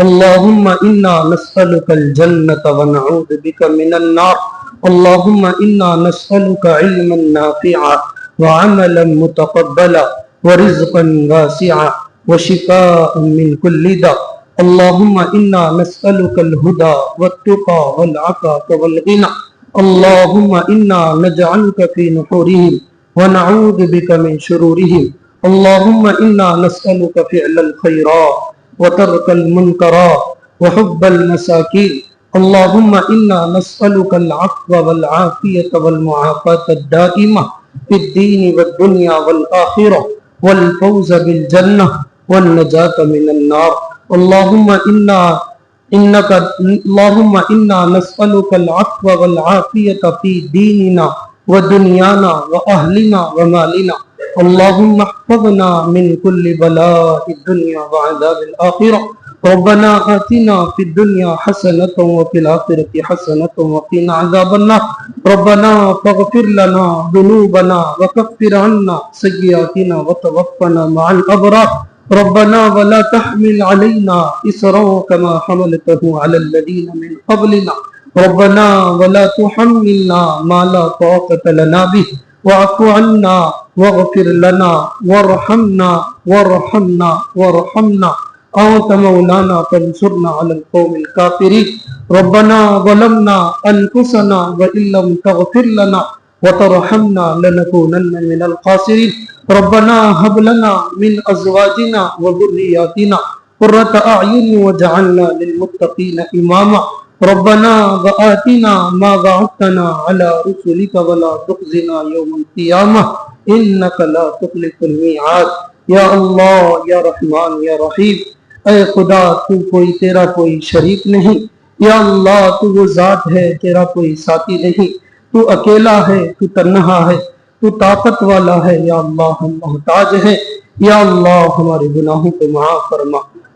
اللهم إنا نسألك الجنة ونعوذ بك من النار اللهم إنا نسألك علما نافعا وعملا متقبلا ورزقا واسعا وشفاء من كل داء اللهم إنا نسألك الهدى والتقى والعفاف والغنى اللهم إنا نجعلك في نحورهم ونعوذ بك من شرورهم اللهم إنا نسألك فعل الخيرات وترك المنكرات وحب المساكين اللهم إنا نسألك العفو والعافية والمعافاة الدائمة في الدين والدنيا والآخرة والفوز بالجنة والنجاة من النار اللهم إنا نسألك العفو والعافية في ديننا ودنيانا وأهلنا ومالنا اللهم احفظنا من كل بلاء الدنيا وعذاب الآخرة ربنا آتنا في الدنيا حسنة وفي الآخرة حسنة وقنا عذاب النار ربنا فاغفر لنا ذنوبنا وكفر عنا سيئاتنا وتوفنا مع الأبرار ربنا ولا تحمل علينا إصرا كما حملته على الذين من قبلنا ربنا ولا تحملنا ما لا طاقة لنا به واعف عنا واغفر لنا وارحمنا أنت مولانا فانصرنا على القوم الكافرين ربنا ظلمنا أنفسنا وإن لم تغفر لنا وترحمنا لنكونن من الخاسرين ربنا هب لنا من أزواجنا وذرياتنا قرة أعين واجعلنا للمتقين إماما ربنا وآتنا ما وعدتنا على رسلك ولا تخزنا يوم القيامة إنك لا تخلف الميعاد یا اللہ یا رحمان یا رحیم اے خدا تو کوئی تیرا کوئی شریک نہیں یا اللہ تو وہ ذات ہے تیرا کوئی ساتھی نہیں تو اکیلا ہے تو تنہا ہے تو طاقت والا ہے یا اللہ ہم محتاج ہیں یا اللہ ہمارے گناہوں کو معاف فرما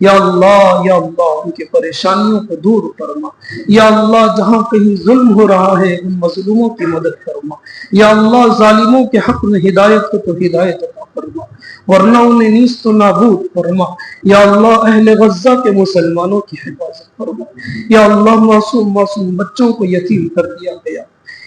یا اللہ ان کی پریشانیوں کو دور فرما. یا اللہ جہاں کہیں ظلم ہو رہا ہے ان مظلوموں کی مدد فرما. یا اللہ ظالموں کے حق میں ہدایت کو تو ہدایت عطا فرما ورنہ انہیں نیست و نابود فرما. یا اللہ اہل غزہ کے مسلمانوں کی حفاظت فرما. یا اللہ معصوم بچوں کو یتیم کر دیا گیا.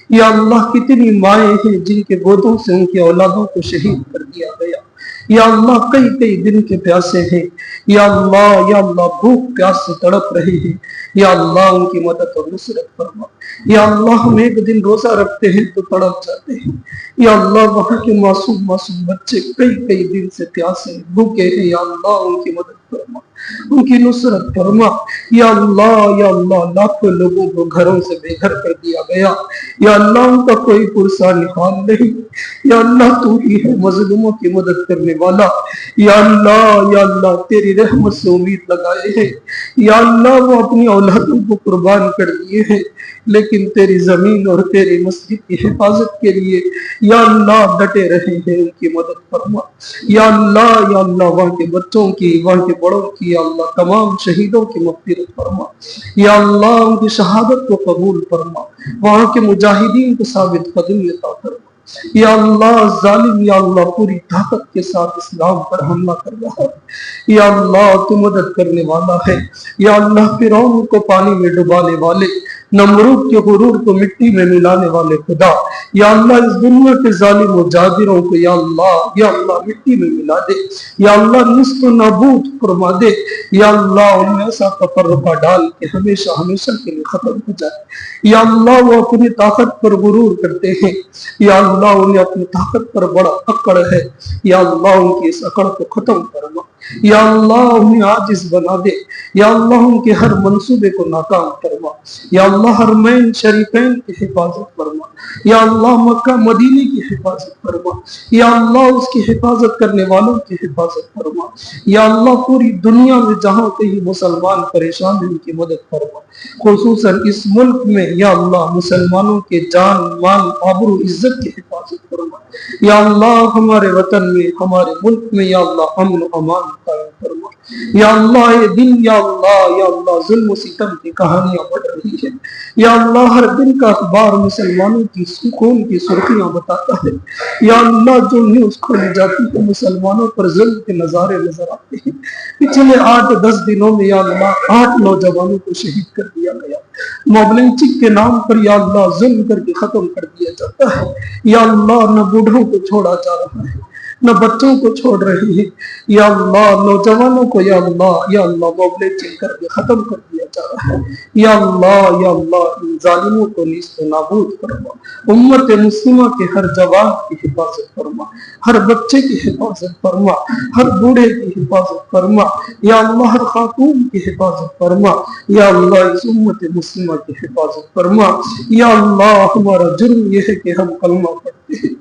یا اللہ کتنی مائیں ہیں جن کے گودوں سے ان کی اولادوں کو شہید کر دیا گیا. یا اللہ کئی دن کے پیاسے ہیں. یا اللہ بھوک پیاس سے تڑپ رہے ہیں. یا اللہ ان کی مدد اور نصرت فرما. یا اللہ ہم ایک دن روزہ رکھتے ہیں تو تڑپ جاتے ہیں. یا اللہ وہاں کے معصوم بچے کئی دن سے پیاسے بھوکے ہیں. یا اللہ ان کی مدد فرما, ان کی نصرت فرما. یا اللہ لاکھوں لوگوں کو گھروں سے بے گھر کر دیا گیا. یا اللہ ان کا کوئی پرسان حال نہیں. یا اللہ تو ہی ہے مظلوموں کی مدد کرنے والا. یا اللہ تیری رحمت سے امید لگائے ہیں. یا اللہ وہ اپنی اولادوں کو قربان کر دیے ہیں لیکن تیری زمین اور تیری مسجد کی حفاظت کے لیے یا اللہ ڈٹے رہے ہیں. ان کی مدد فرما. یا اللہ وہاں کے بچوں کی, وہاں کے بڑوں کی, یا اللہ تمام شہیدوں کی مغفرت فرما. یا اللہ ان کی شہادت کو قبول فرما. وہاں کے مجاہدین کو ثابت قدم عطا فرما. یا اللہ ظالم یا اللہ پوری طاقت کے ساتھ اسلام پر حملہ کر رہا ہے. یا اللہ تو مدد کرنے والا ہے. یا اللہ فرعون کو پانی میں ڈبانے والے, نمرود کے غرور کو مٹی میں ملانے والے خدا, یا اللہ اس دنیا کے ظالم و جابروں کو یا اللہ مٹی میں ملا دے. یا اللہ نیست و نابود فرما دے. یا اللہ ان میں ایسا تفرقہ ڈال کے ہمیشہ کے لیے ختم ہو جائے. یا اللہ وہ اپنی طاقت پر غرور کرتے ہیں. یا اللہ انہیں اپنی طاقت پر بڑا اکڑ ہے. یا اللہ ان کی اس اکڑ کو ختم فرما. یا اللہ انہیں عاجز بنا دے. یا اللہ ان کے ہر منصوبے کو ناکام فرما. یا اللہ حرمین شریفین کی حفاظت فرما. یا اللہ مکہ مدینے کی حفاظت فرما. یا اللہ اس کی حفاظت کرنے والوں کی حفاظت فرما. یا اللہ پوری دنیا میں جہاں کہیں مسلمان پریشان ہیں ان کی مدد فرما. خصوصاً اس ملک میں یا اللہ مسلمانوں کے جان مال آبرو عزت کی حفاظت فرما. یا اللہ ہمارے وطن میں ہمارے ملک میں یا اللہ امن و امان قائم فرما. یا اللہ یہ دن یا اللہ ظلم و ستم کی کہانیاں بڑھ رہی ہے. یا اللہ ہر دن کا اخبار مسلمانوں کی خون کی سرخیاں بتاتا ہے. یا اللہ جو نیوز کھولی جاتی ہے مسلمانوں پر ظلم کے نظارے نظر آتے ہیں. پچھلے 8-10 دنوں میں یا اللہ 8 نوجوانوں کو شہید کر دیا گیا. موب لنچنگ کے نام پر یا اللہ ظلم کر کے ختم کر دیا جاتا ہے. یا اللہ نہ بوڑھوں کو چھوڑا جا رہا ہے نہ بچوں کو چھوڑ رہے ہیں. یا اللہ نوجوانوں کو یا اللہ موب لنچنگ کر کے ختم کر دیا جا رہا ہے. یا اللہ ان ظالموں کو نیست و نابود فرما. امت مسلمہ کے ہر جوان کی حفاظت فرما. ہر بچے کی حفاظت فرما. ہر بوڑھے کی حفاظت فرما. یا اللہ ہر خاتون کی حفاظت فرما. یا اللہ اس امت مسلمہ کی حفاظت فرما. یا اللہ ہمارا جرم یہ ہے کہ ہم کلمہ پڑھتے ہیں.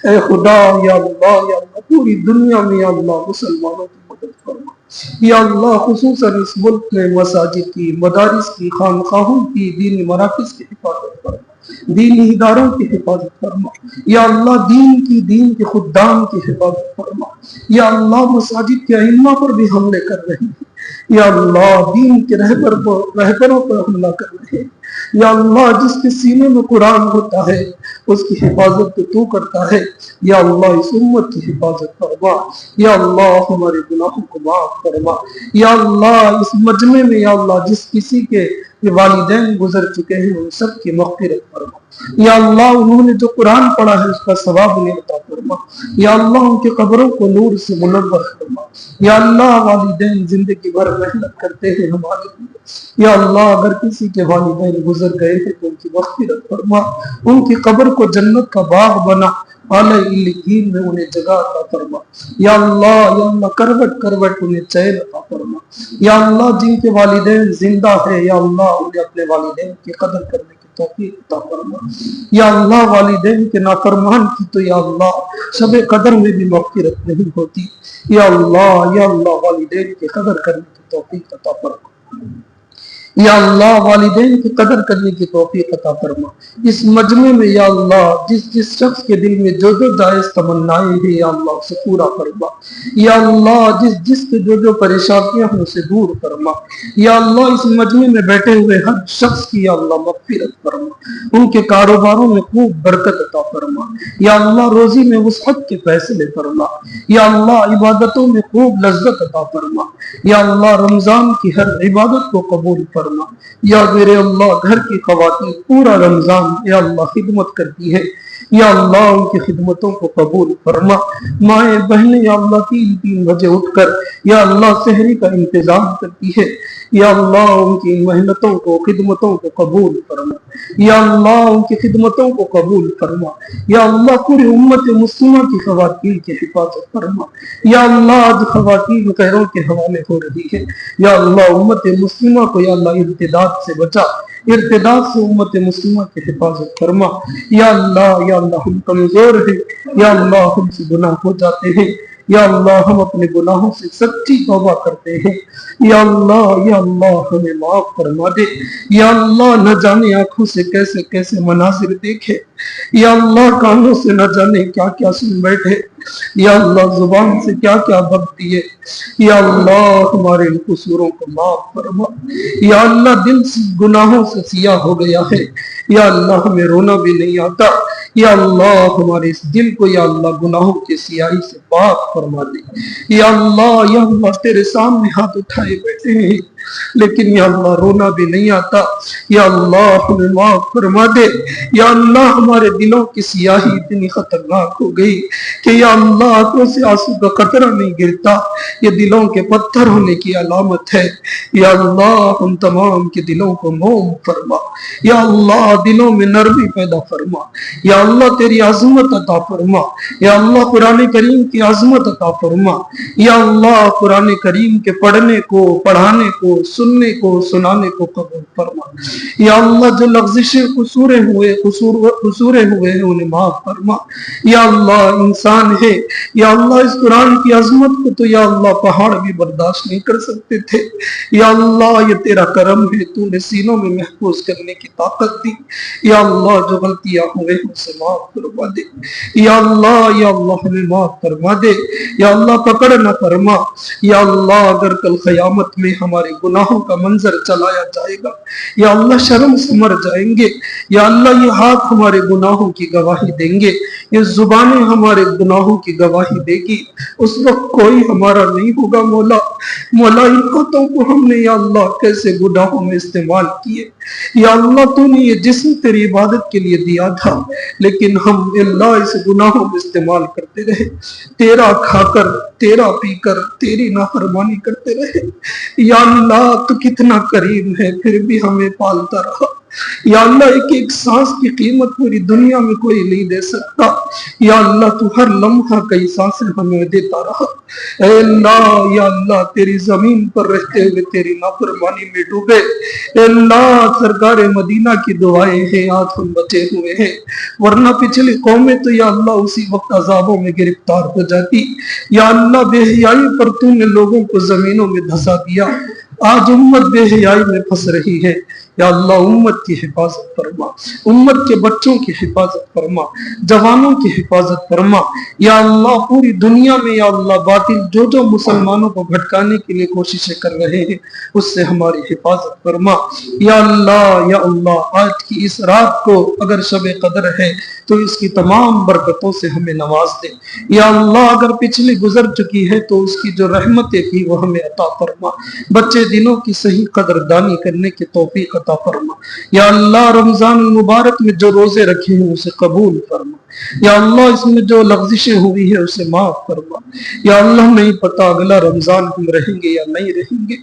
اے خدا یا اللہ پوری دنیا میں یا اللہ مسلمانوں کی مدد فرما. یا اللہ خصوصاً اس ملک میں مساجد کی, مدارس کی, خانقاہوں کی, دینی مراکز کی حفاظت فرما. دینی اداروں کی حفاظت فرما. یا اللہ دین کے خدام کی حفاظت فرما. یا اللہ مساجد کے ائمہ پر بھی حملے کر رہے ہیں. یا اللہ دین کے رہبروں پر حملہ کر رہے ہیں. یا اللہ جس کے سینے میں قرآن ہوتا ہے اس کی حفاظت تو کرتا ہے. یا اللہ اس امت کی حفاظت فرما. یا اللہ ہمارے گناہوں کو معاف فرما. یا اللہ اس مجمع میں یا اللہ جس کسی کے والدین گزر چکے ہیں ان سب کی مغفرت فرما. یا اللہ انہوں نے جو قرآن پڑھا ہے اس کا ثواب انہیں عطا فرما. یا اللہ ان کی قبروں کو نور سے منور فرما. یا اللہ والدین زندگی بھر محنت کرتے ہیں ہمارے لیے. یا اللہ اگر کسی کے والدین گزر گئے ہیں تو ان کی مغفرت فرما. ان کی قبر کو جنت کا باغ بنا. اعلی علیین میں انہیں جگہ عطا فرما. یا اللہ کروٹ انہیں چین عطا فرما. یا اللہ جن کے والدین زندہ ہے یا اللہ انہیں اپنے والدین کی قدر کرنے کی توفیق عطا فرما. یا اللہ والدین کے نافرمان کی تو یا اللہ شب قدر میں بھی مغفرت نہیں ہوتی. یا اللہ والدین کی قدر کرنے کی توفیق عطا فرما. یا اللہ والدین کی قدر کرنے کی توفیق عطا فرما۔ اس مجمع میں یا اللہ جس شخص کے دل میں جو جائز تمنائیں ہیں یا اللہ اسے پورا فرما۔ یا اللہ جس کے جو پریشانیاں ہیں اسے دور فرما۔ یا اللہ اس مجمع میں بیٹھے ہوئے ہر شخص کی یا اللہ مغفرت فرما، ان کے کاروباروں میں خوب برکت عطا فرما۔ یا اللہ روزی میں وسعت کے فیصلے فرما۔ یا اللہ عبادتوں میں خوب لذت عطا فرما۔ یا اللہ رمضان کی ہر عبادت کو قبول فرما۔ یا میرے اللہ گھر کی خواتین پورا رمضان یا اللہ خدمت کرتی ہے، یا اللہ ان کی خدمتوں کو قبول فرما۔ مائیں بہنیں یا اللہ 3 بجے اٹھ کر یا اللہ سحری کا انتظام کرتی ہے، یا اللہ ان کی محنتوں کو خدمتوں کو قبول فرما۔ یا اللہ ان کی خدمتوں کو قبول فرما۔ یا اللہ پوری امت مسلمہ کی خواتین کی حفاظت فرما۔ یا اللہ آج خواتین غیروں کے حوالے ہو رہی ہے، یا اللہ امت مسلمہ کو یا اللہ ارتداد سے بچا، ارتداد سے امت مسلمہ کی حفاظت فرما۔ یا اللہ ہم کمزور ہیں، یا اللہ ہم سے گناہ ہو جاتے ہیں، یا اللہ ہم اپنے گناہوں سے سچی توبہ کرتے ہیں، یا اللہ ہمیں معاف فرما دے۔ یا اللہ نہ جانے آنکھوں سے کیسے کیسے مناظر دیکھے، یا اللہ کانوں سے نہ جانے کیا کیا سن بیٹھے، یا اللہ زبان سے کیا کیا بک دیے، یا اللہ ہمارے ان قصوروں کو معاف فرما۔ یا اللہ دل سے گناہوں سے سیاہ ہو گیا ہے، یا اللہ ہمیں رونا بھی نہیں آتا، یا اللہ ہمارے اس دل کو یا اللہ گناہوں کی سیاہی سے پاک فرما دے۔ یا اللہ تیرے سامنے ہاتھ اٹھائے بیٹھے ہیں لیکن یا اللہ رونا بھی نہیں آتا، یا اللہ ہمیں معاف فرما دے۔ یا اللہ ہمارے دلوں کی سیاہی اتنی خطرناک ہو گئی کہ یا اللہ آنکھوں سے آنسو کا قطرہ نہیں گرتا، یہ دلوں کے پتھر ہونے کی علامت ہے۔ یا اللہ ہم تمام کے دلوں کو موم فرما، یا اللہ دلوں میں نرمی پیدا فرما، یا اللہ تیری عظمت عطا فرما، یا اللہ قرآن کریم کی عظمت عطا فرما۔ یا اللہ قرآن کریم کے پڑھنے کو، پڑھانے کو، سننے کو، سنانے کو قبول فرما۔ یا اللہ جو لغزشیں قصوریں ہوئے ہیں انہیں معاف فرما۔ یا اللہ انسان ہے، یا اللہ اس قرآن کی عظمت کو تو یا اللہ پہاڑ بھی برداشت نہیں کر سکتے تھے، یا اللہ یہ تیرا کرم ہے، تو نے سینوں میں محفوظ کرنے کی طاقت دی۔ یا اللہ جو غلطیاں ہوئے ہم سے معاف فرما دے، یا اللہ ہمیں معاف فرما دے۔ یا اللہ پکڑ نہ فرما، یا اللہ اگر کل قیامت میں ہمارے گناہوں کا منظر چلایا جائے گا، یا اللہ شرم سے مر جائیں گے، یا اللہ یہ ہاتھ ہمارے گناہوں کی گواہی دیں گے، یہ زبانیں ہمارے گناہوں کی گواہی دے گی، اس وقت کوئی ہمارا نہیں ہوگا۔ مولا ان ہاتھوں کو ہم نے یا اللہ کیسے گناہوں میں استعمال کیے، یا اللہ تو نے یہ جسم تیری عبادت کے لیے دیا تھا لیکن ہم اللہ اس گناہوں میں استعمال کرتے رہے، تیرا کھا کر، تیرا پی کر، تیری نافرمانی کرتے رہے۔ یا اللہ تو کتنا کریم ہے، پھر بھی ہمیں پالتا رہا۔ یا اللہ ایک ایک سانس کی قیمت پوری دنیا میں کوئی نہیں دے سکتا، یا اللہ تو ہر لمحہ کئی سانسیں ہمیں دیتا رہا۔ اے اللہ یا اللہ تیری زمین پر رہتے ہوئے تیری نافرمانی میں ڈوبے، اے اللہ سرکار مدینہ کی دعائیں ہیں، آج ہم بچے ہوئے ہیں، ورنہ پچھلی قومیں تو یا اللہ اسی وقت عذابوں میں گرفتار ہو جاتی۔ یا اللہ بے حیائی پر تو نے لوگوں کو زمینوں میں دھسا دیا، آج امت بے حیائی میں پھنس رہی ہے۔ یا اللہ امت کی حفاظت فرما، امت کے بچوں کی حفاظت فرما، جوانوں کی حفاظت فرما۔ یا اللہ پوری دنیا میں یا اللہ باطل جو مسلمانوں کو بھٹکانے کے لیے کوششیں کر رہے ہیں اس سے ہماری حفاظت فرما۔ یا اللہ آج کی اس رات کو اگر شب قدر ہے تو اس کی تمام برکتوں سے ہمیں نواز دے۔ یا اللہ اگر پچھلی گزر چکی ہے تو اس کی جو رحمتیں تھی وہ ہمیں عطا فرما، بچے دنوں کی صحیح قدردانی کرنے کی توفیق عطا فرما۔ یا اللہ رمضان المبارک میں جو روزے رکھے ہیں اسے قبول فرما، یا اللہ اس میں جو لغزشیں ہوئی ہے اسے معاف فرما۔ یا اللہ نہیں پتا اگلا رمضان ہم رہیں گے یا نہیں رہیں گے،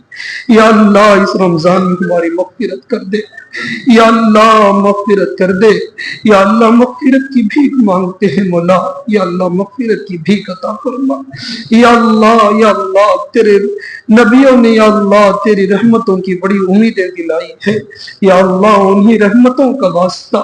یا اللہ اس رمضان میں ہماری مغفرت کر دے، یا اللہ مغفرت کر دے۔ یا اللہ مغفرت کی بھیک مانگتے ہیں مولا، یا اللہ مغفرت کی بھیک عطا فرما۔ یا اللہ تیرے نبیوں نے یا اللہ تیری رحمتوں کی بڑی امیدیں دلائی ہے، یا اللہ انہی رحمتوں کا واسطہ